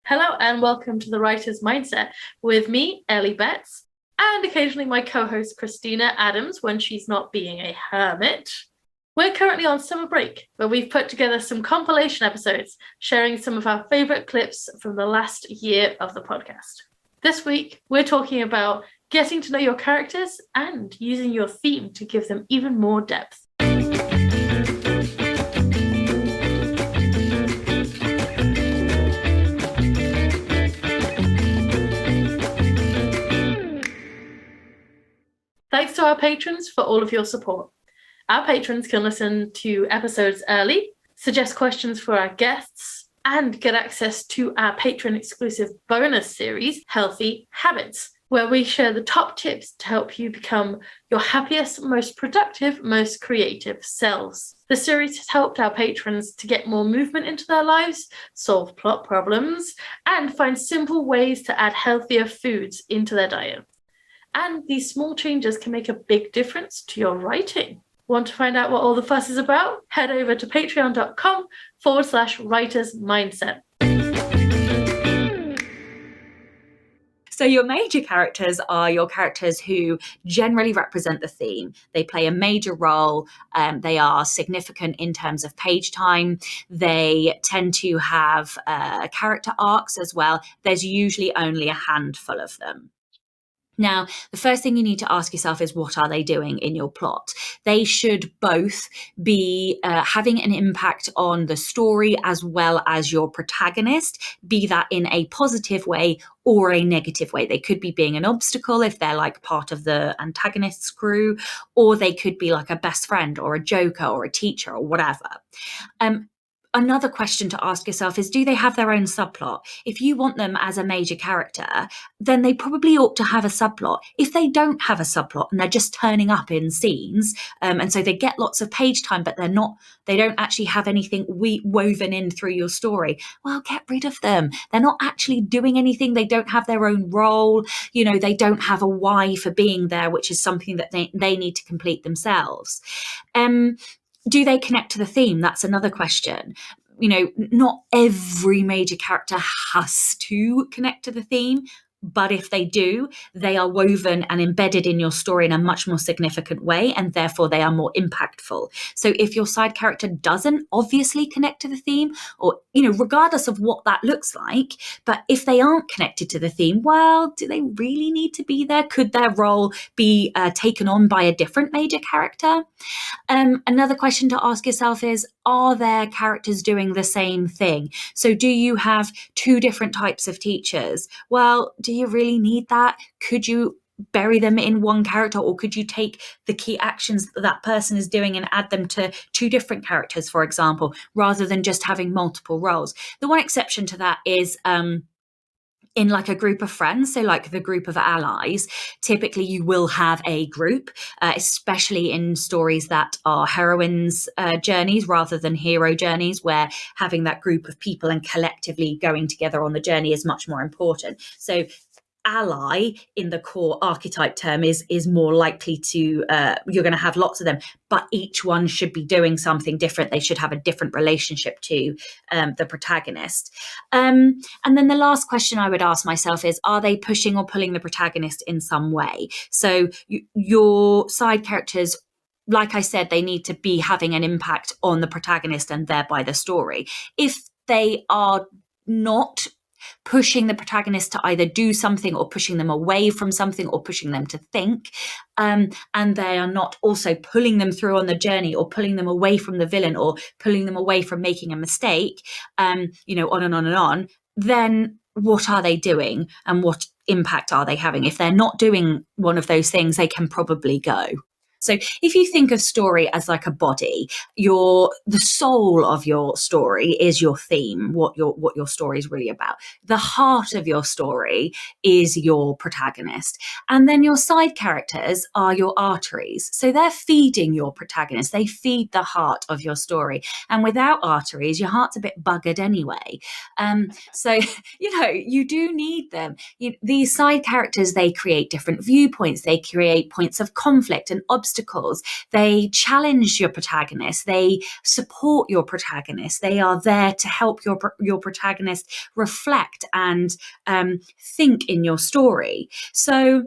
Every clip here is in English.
Hello and welcome to the Writer's Mindset with me, Ellie Betts, and occasionally my co-host Christina Adams when she's not being a hermit. We're currently on summer break, but we've put together some compilation episodes sharing some of our favourite clips from the last year of the podcast. This week, we're talking about getting to know your characters and using your theme to give them even more depth. Thanks to our patrons for all of your support. Our patrons can listen to episodes early, suggest questions for our guests, and get access to our patron-exclusive bonus series, Healthy Habits, where we share the top tips to help you become your happiest, most productive, most creative selves. The series has helped our patrons to get more movement into their lives, solve plot problems, and find simple ways to add healthier foods into their diet. And these small changes can make a big difference to your writing. Want to find out what all the fuss is about? Head over to patreon.com/writers mindset. So your major characters are your characters who generally represent the theme. They play a major role. They are significant in terms of page time. They tend to have character arcs as well. There's usually only a handful of them. Now, the first thing you need to ask yourself is, what are they doing in your plot? They should both be having an impact on the story as well as your protagonist, be that in a positive way or a negative way. They could be being an obstacle if they're like part of the antagonist's crew, or they could be like a best friend or a joker or a teacher or whatever. Another question to ask yourself is, do they have their own subplot? If you want them as a major character, then they probably ought to have a subplot. If they don't have a subplot and they're just turning up in scenes, and so they get lots of page time, but they don't actually have anything woven in through your story, well, get rid of them. They're not actually doing anything. They don't have their own role. They don't have a why for being there, which is something that they need to complete themselves. Do they connect to the theme? That's another question. Not every major character has to connect to the theme, but if they do, they are woven and embedded in your story in a much more significant way, and therefore they are more impactful. So if your side character doesn't obviously connect to the theme, or, regardless of what that looks like, but if they aren't connected to the theme, well, do they really need to be there? Could their role be taken on by a different major character? Another question to ask yourself is, are their characters doing the same thing? So do you have two different types of teachers? Well, do you really need that? Could you bury them in one character, or could you take the key actions that person is doing and add them to two different characters, for example, rather than just having multiple roles? The one exception to that is in like a group of friends, so like the group of allies, typically you will have a group, especially in stories that are heroines' journeys rather than hero journeys, where having that group of people and collectively going together on the journey is much more important. So ally in the core archetype term is more likely to, you're going to have lots of them, but each one should be doing something different. They should have a different relationship to the protagonist. And then the last question I would ask myself is, are they pushing or pulling the protagonist in some way? So your side characters, like I said, they need to be having an impact on the protagonist and thereby the story. If they are not pushing the protagonist to either do something, or pushing them away from something, or pushing them to think, and they are not also pulling them through on the journey, or pulling them away from the villain, or pulling them away from making a mistake, on and on and on, then what are they doing and what impact are they having? If they're not doing one of those things, they can probably go. So if you think of story as like a body, the soul of your story is your theme, what your story is really about. The heart of your story is your protagonist. And then your side characters are your arteries. So they're feeding your protagonist. They feed the heart of your story. And without arteries, your heart's a bit buggered anyway. So, you do need them. These side characters, they create different viewpoints. They create points of conflict and obstacles obstacles. They challenge your protagonist. They support your protagonist. They are there to help your protagonist reflect and think in your story. So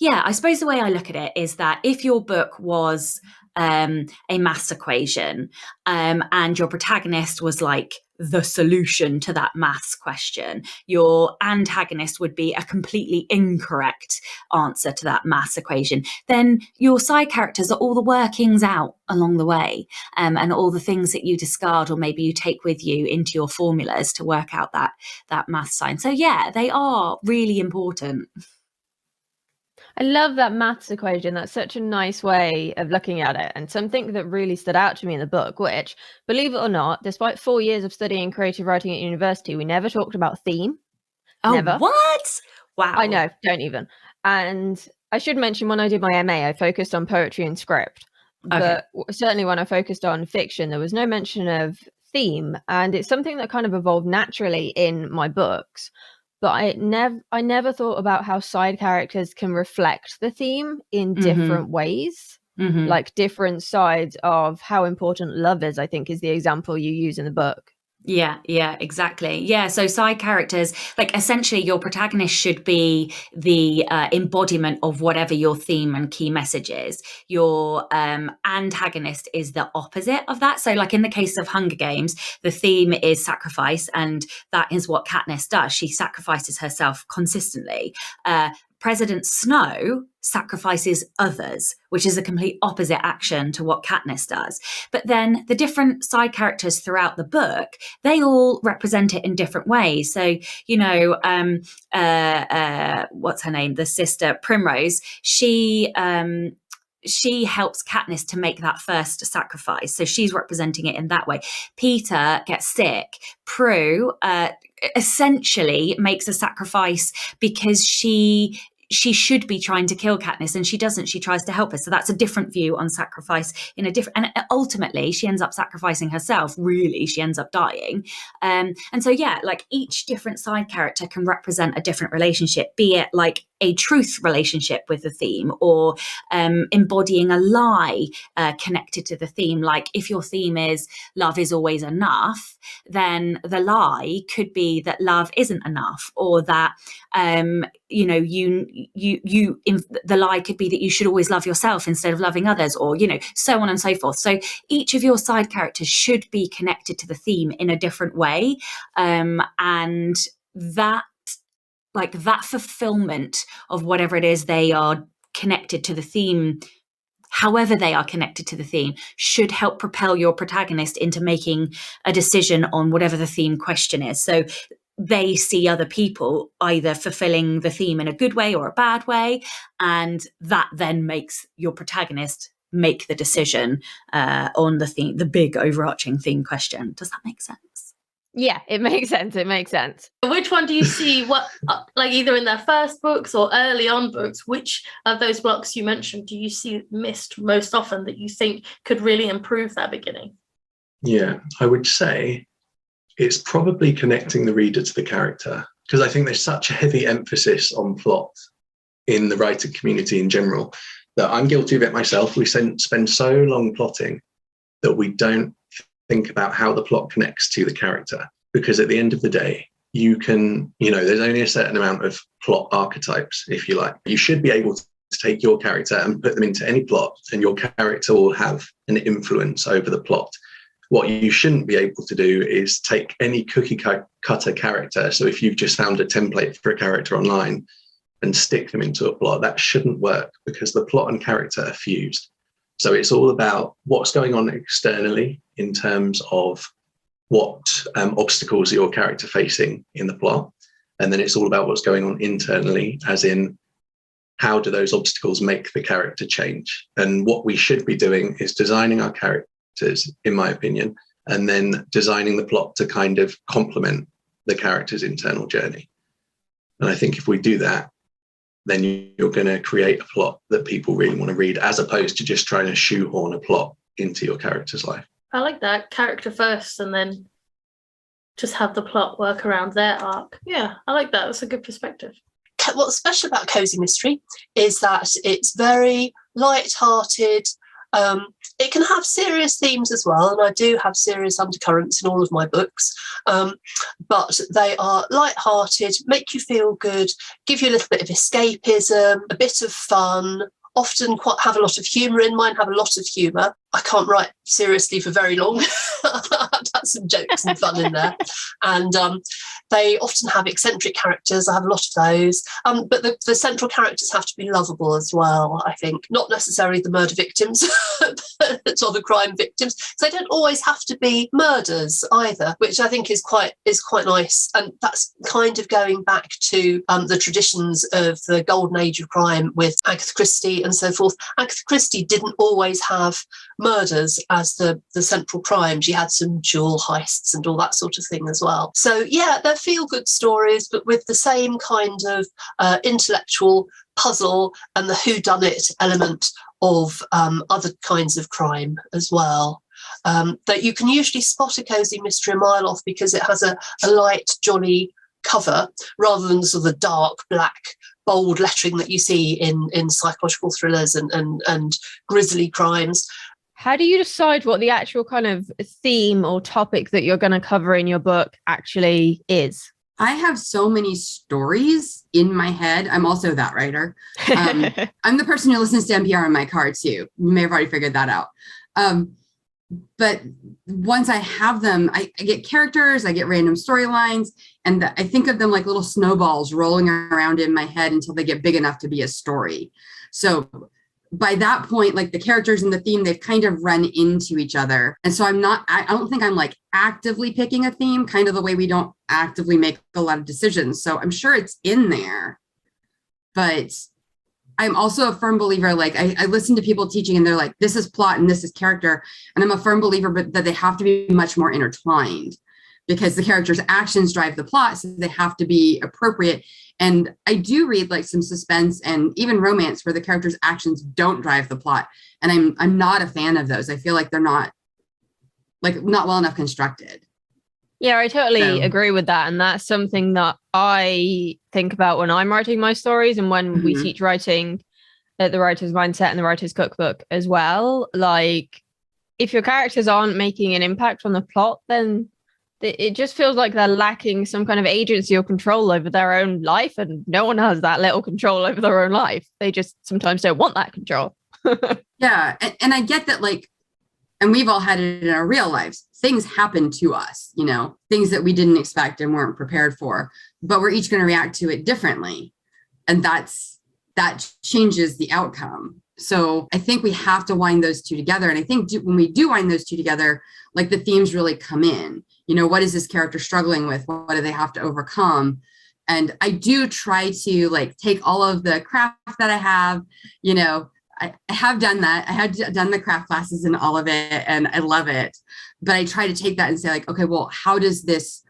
yeah, I suppose the way I look at it is that if your book was a maths equation and your protagonist was like the solution to that maths question, your antagonist would be a completely incorrect answer to that maths equation, then your side characters are all the workings out along the way, and all the things that you discard or maybe you take with you into your formulas to work out that maths sign. So yeah, they are really important. I love that maths equation. That's such a nice way of looking at it. And something that really stood out to me in the book, which, believe it or not, despite 4 years of studying creative writing at university, we never talked about theme. Oh, Never. what? Wow. I know, don't even. And I should mention, when I did my MA, I focused on poetry and script. Okay. But certainly when I focused on fiction, there was no mention of theme. And it's something that kind of evolved naturally in my books. But I never thought about how side characters can reflect the theme in different ways. Like different sides of how important love is, I think, is the example you use in the book. Yeah, exactly. Yeah, so side characters, like essentially your protagonist should be the embodiment of whatever your theme and key message is. Your antagonist is the opposite of that. So like in the case of Hunger Games, the theme is sacrifice, and that is what Katniss does. She sacrifices herself consistently. President Snow sacrifices others, which is a complete opposite action to what Katniss does. But then the different side characters throughout the book, they all represent it in different ways. So, you know, what's her name? The sister Primrose, she helps Katniss to make that first sacrifice. So she's representing it in that way. Peter gets sick. Prue essentially makes a sacrifice because she should be trying to kill Katniss and she doesn't. She tries to help her. So that's a different view on sacrifice in a different, and ultimately she ends up sacrificing herself. Really, she ends up dying. And so, yeah, like each different side character can represent a different relationship, be it like a truth relationship with the theme or embodying a lie connected to the theme. Like if your theme is love is always enough, then the lie could be that love isn't enough, or that the lie could be that you should always love yourself instead of loving others, or so on and so forth. So each of your side characters should be connected to the theme in a different way, and that fulfillment of whatever it is they are connected to the theme, however they are connected to the theme, should help propel your protagonist into making a decision on whatever the theme question is. So they see other people either fulfilling the theme in a good way or a bad way, and that then makes your protagonist make the decision on the theme, the big overarching theme question. Does that make sense? Yeah, it makes sense. It makes sense. Which one do you see, like either in their first books or early on books, which of those blocks you mentioned do you see missed most often that you think could really improve that beginning? Yeah, I would say it's probably connecting the reader to the character, because I think there's such a heavy emphasis on plot in the writing community in general that I'm guilty of it myself. We spend so long plotting that we don't think about how the plot connects to the character, because at the end of the day, you can, there's only a certain amount of plot archetypes, if you like. You should be able to take your character and put them into any plot, and your character will have an influence over the plot. What you shouldn't be able to do is take any cookie cutter character. So if you've just found a template for a character online and stick them into a plot, that shouldn't work, because the plot and character are fused. So it's all about what's going on externally in terms of what obstacles your character facing in the plot. And then it's all about what's going on internally, as in how do those obstacles make the character change? And what we should be doing is designing our characters, in my opinion, and then designing the plot to kind of complement the character's internal journey. And I think if we do that, then you're going to create a plot that people really want to read, as opposed to just trying to shoehorn a plot into your character's life. I like that. Character first, and then just have the plot work around their arc. Yeah, I like that. That's a good perspective. What's special about Cozy Mystery is that it's very light-hearted. It can have serious themes as well, and I do have serious undercurrents in all of my books, but they are light-hearted, make you feel good, give you a little bit of escapism, a bit of fun, often have a lot of humour in mine, have a lot of humour. I can't write seriously for very long. I've had some jokes and fun in there. And they often have eccentric characters. I have a lot of those. But the central characters have to be lovable as well, I think. Not necessarily the murder victims or the crime victims. So they don't always have to be murders either, which I think is quite nice. And that's kind of going back to the traditions of the golden age of crime with Agatha Christie and so forth. Agatha Christie didn't always have murders as the central crime. She had some jewel heists and all that sort of thing as well. So yeah, they're feel-good stories, but with the same kind of intellectual puzzle and the whodunit element of other kinds of crime as well. That you can usually spot a cosy mystery a mile off because it has a light, jolly cover rather than sort of the dark, black, bold lettering that you see in psychological thrillers and grisly crimes. How do you decide what the actual kind of theme or topic that you're going to cover in your book actually is? I have so many stories in my head. I'm also that writer. I'm the person who listens to NPR in my car too. You may have already figured that out. But once I have them, I get characters, I get random storylines, and I think of them like little snowballs rolling around in my head until they get big enough to be a story. So by that point, like the characters and the theme, they've kind of run into each other. And so I don't think I'm like actively picking a theme, kind of the way we don't actively make a lot of decisions. So I'm sure it's in there, but I'm also a firm believer, like I listen to people teaching and they're like, this is plot and this is character. And I'm a firm believer that they have to be much more intertwined because the characters' actions drive the plot. So they have to be appropriate. And I do read like some suspense and even romance where the characters' actions don't drive the plot. And I'm not a fan of those. I feel like they're not well enough constructed. Yeah, I totally agree with that. And that's something that I think about when I'm writing my stories and when we teach writing at the Writer's Mindset and the Writer's Cookbook as well. Like, if your characters aren't making an impact on the plot, then it just feels like they're lacking some kind of agency or control over their own life. And no one has that little control over their own life. They just sometimes don't want that control. Yeah. And I get that, like, and we've all had it in our real lives. Things happen to us, things that we didn't expect and weren't prepared for, but we're each going to react to it differently. And that changes the outcome. So I think we have to wind those two together. And I think when we do wind those two together, like the themes really come in. What is this character struggling with? What do they have to overcome? And I do try to like take all of the craft that I have, I have done that. I had done the craft classes and all of it, and I love it. But I try to take that and say like, okay, well, how does this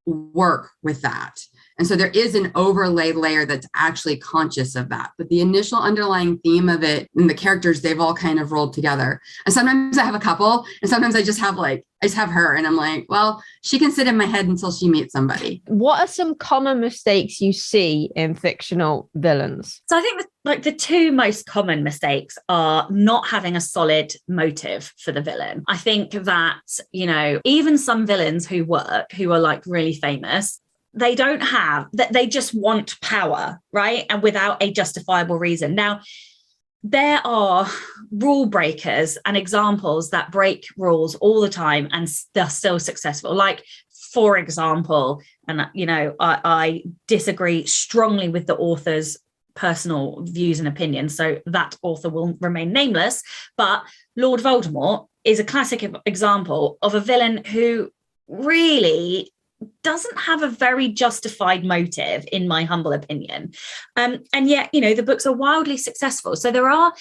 work with that? And so there is an overlay layer that's actually conscious of that. But the initial underlying theme of it and the characters, they've all kind of rolled together. And sometimes I have a couple, and sometimes I just have her, and I'm like, well, she can sit in my head until she meets somebody. What are some common mistakes you see in fictional villains? So I think the two most common mistakes are not having a solid motive for the villain. I think that, even some villains who are like really famous, they don't have that. They just want power, right? And without a justifiable reason. Now, there are rule breakers and examples that break rules all the time and they're still successful. Like, for example, and I disagree strongly with the author's personal views and opinions, so that author will remain nameless. But Lord Voldemort is a classic example of a villain who really doesn't have a very justified motive, in my humble opinion. And yet, the books are wildly successful. So there are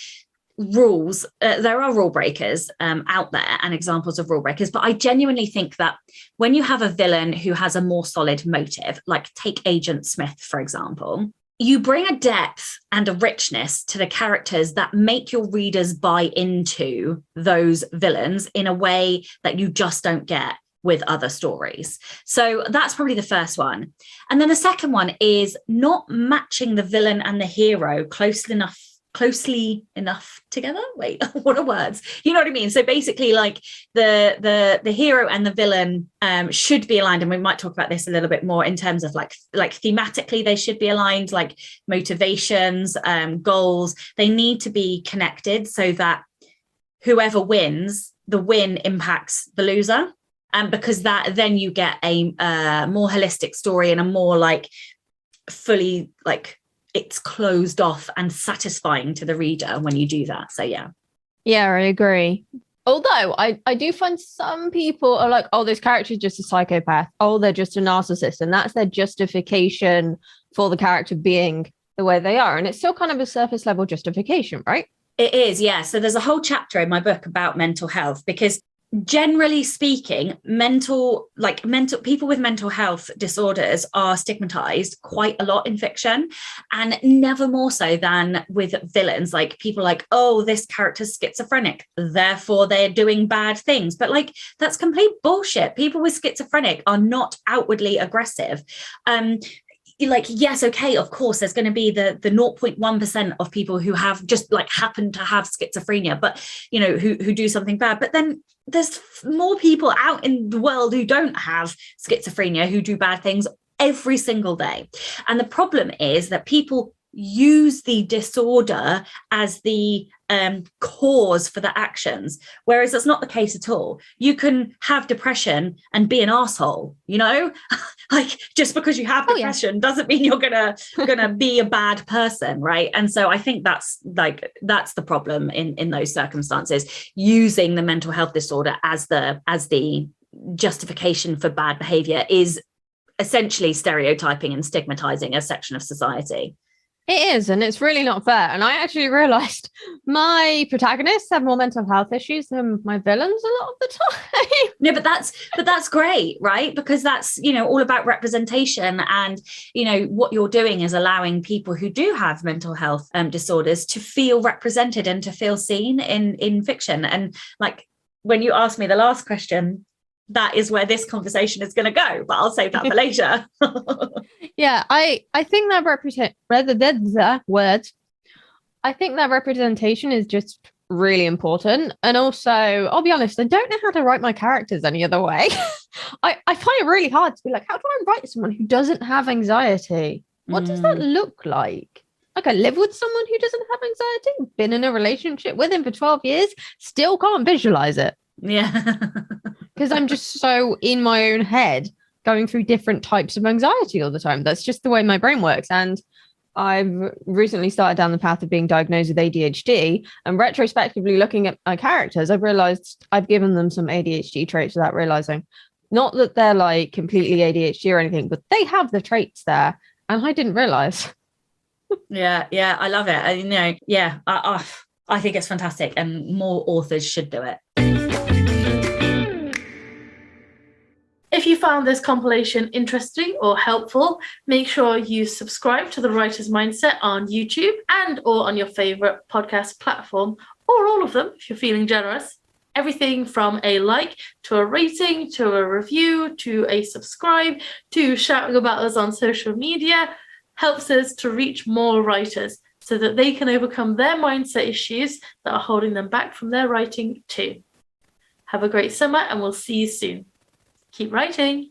rules, there are rule breakers out there and examples of rule breakers. But I genuinely think that when you have a villain who has a more solid motive, like take Agent Smith, for example, you bring a depth and a richness to the characters that make your readers buy into those villains in a way that you just don't get with other stories. So that's probably the first one. And then the second one is not matching the villain and the hero closely enough closely enough together. Wait, what are words? You know what I mean? So basically, like the hero and the villain should be aligned, and we might talk about this a little bit more in terms of like thematically they should be aligned, like motivations, goals. They need to be connected so that whoever wins, the win impacts the loser. And because that then you get a more holistic story and a more like fully like it's closed off and satisfying to the reader when you do that. So yeah I agree. Although I do find some people are like, oh, this character is just a psychopath, oh, they're just a narcissist, and that's their justification for the character being the way they are, and it's still kind of a surface level justification, right? It is, yeah. So there's a whole chapter in my book about mental health, because generally speaking, people with mental health disorders are stigmatized quite a lot in fiction, and never more so than with villains. Like people like, oh, this character's schizophrenic, therefore they're doing bad things. But like, that's complete bullshit. People with schizophrenic are not outwardly aggressive. Like, yes, okay, of course there's going to be the 0.1% of people who have just like happen to have schizophrenia, but you know, who do something bad. But then there's more people out in the world who don't have schizophrenia, who do bad things every single day. And the problem is that people use the disorder as the cause for the actions, whereas that's not the case at all. You can have depression and be an asshole, you know. Like, just because you have depression doesn't mean you're gonna be a bad person, right? And so I think that's the problem in those circumstances, using the mental health disorder as the justification for bad behavior is essentially stereotyping and stigmatizing a section of society. It is, and it's really not fair. And I actually realized my protagonists have more mental health issues than my villains a lot of the time. No, but that's great, right? Because that's, you know, all about representation, and you know what you're doing is allowing people who do have mental health disorders to feel represented and to feel seen in fiction. And like, when you asked me the last question, that is where this conversation is going to go, but I'll save that for later. Yeah, I think that I think that representation is just really important. And also, I'll be honest, I don't know how to write my characters any other way. I find it really hard to be like, how do I write someone who doesn't have anxiety? What does that look like? Like, I live with someone who doesn't have anxiety, been in a relationship with him for 12 years, still can't visualize it. Yeah. Because I'm just so in my own head going through different types of anxiety all the time. That's just the way my brain works. And I've recently started down the path of being diagnosed with ADHD, and retrospectively looking at my characters, I've realized I've given them some ADHD traits without realizing. Not that they're like completely ADHD or anything, but they have the traits there, and I didn't realize. Yeah, I love it. And, you know, yeah, I think it's fantastic, and more authors should do it. If you found this compilation interesting or helpful, make sure you subscribe to The Writer's Mindset on YouTube and or on your favorite podcast platform, or all of them if you're feeling generous. Everything from a like to a rating to a review to a subscribe to shouting about us on social media helps us to reach more writers so that they can overcome their mindset issues that are holding them back from their writing too. Have a great summer, and we'll see you soon. Keep writing.